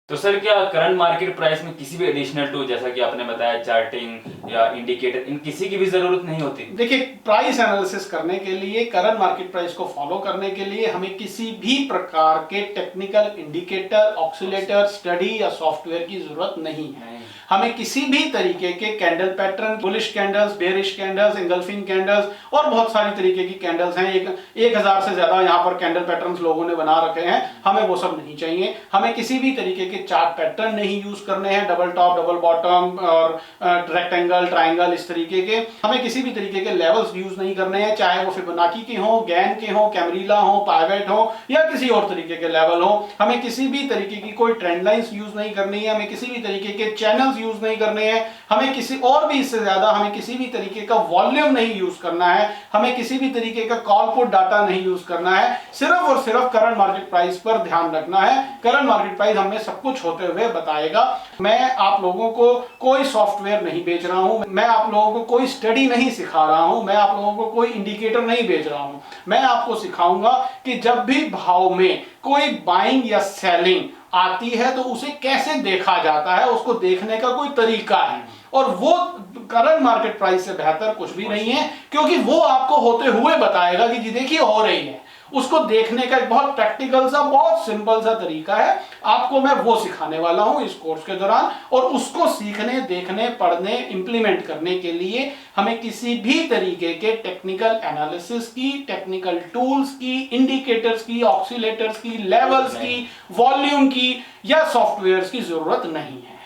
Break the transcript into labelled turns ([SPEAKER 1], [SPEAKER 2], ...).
[SPEAKER 1] तो सर क्या current market price में किसी भी एडिशनल टूल जैसा कि आपने बताया चार्टिंग या इंडिकेटर, इन किसी की भी जरूरत नहीं होती?
[SPEAKER 2] देखिए, प्राइस एनालिसिस करने के लिए, करंट मार्केट प्राइस को फॉलो करने के लिए हमें किसी भी प्रकार के टेक्निकल इंडिकेटर, ऑक्सीलेटर, स्टडी या सॉफ्टवेयर की जरूरत नहीं है। हमें किसी भी तरीके के candle pattern, bullish candles, bearish candles, engulfing candles और बहुत सारी तरीके की कैंडल्स हैं, 1000 से ज्यादा यहाँ पर कैंडल पैटर्न्स लोगों ने बना रखे हैं, हमें वो सब नहीं चाहिए। हमें किसी भी तरीके के चार्ट पैटर्न नहीं यूज करने हैं, डबल टॉप, डबल बॉटम और रेक्टेंगल, ट्राइंगल, इस तरीके के। हमें किसी भी तरीके के लेवल्स यूज नहीं करने हैं, चाहे वो फिबोनाची के हो, गैन के हो, कैमरीला हो, पाइवेट हो या किसी और तरीके के लेवल हो। हमें किसी भी तरीके की कोई ट्रेंड लाइंस यूज नहीं करनी है, हमें किसी भी तरीके के चैनल्स यूज नहीं करने हैं, हमें किसी और भी इससे ज्यादा हमें किसी भी तरीके का वॉल्यूम नहीं यूज करना है, हमें किसी भी तरीके का कॉल पुट डाटा नहीं यूज करना है। सिर्फ और सिर्फ करंट मार्केट प्राइस पर ध्यान रखना है। करंट मार्केट प्राइस हमें सब कुछ होते हुए बताएगा। मैं आप लोगों को कोई सॉफ्टवेयर नहीं बेच रहा हूं, मैं आप लोगों को कोई स्टडी नहीं सिखा रहा हूं, मैं आप लोगों को कोई इंडिकेटर नहीं बेच रहा हूं। मैं आपको सिखाऊंगा कि जब भी भाव में कोई बाइंग या सेलिंग आती है तो उसे कैसे देखा जाता है, उसको देखने का कोई तरीका है, और वो करंट मार्केट प्राइस से बेहतर कुछ भी नहीं है, क्योंकि वो आपको होते हुए बताएगा कि जी देखिए हो रही है। उसको देखने का एक बहुत प्रैक्टिकल सा, बहुत सिंपल सा तरीका है, आपको मैं वो सिखाने वाला हूं इस कोर्स के दौरान। और उसको सीखने, देखने, पढ़ने, इंप्लीमेंट करने के लिए हमें किसी भी तरीके के टेक्निकल एनालिसिस की, टेक्निकल टूल्स की, इंडिकेटर्स की, ऑक्सीलेटर्स की, लेवल्स की, वॉल्यूम की या सॉफ्टवेयर्स की जरूरत नहीं है।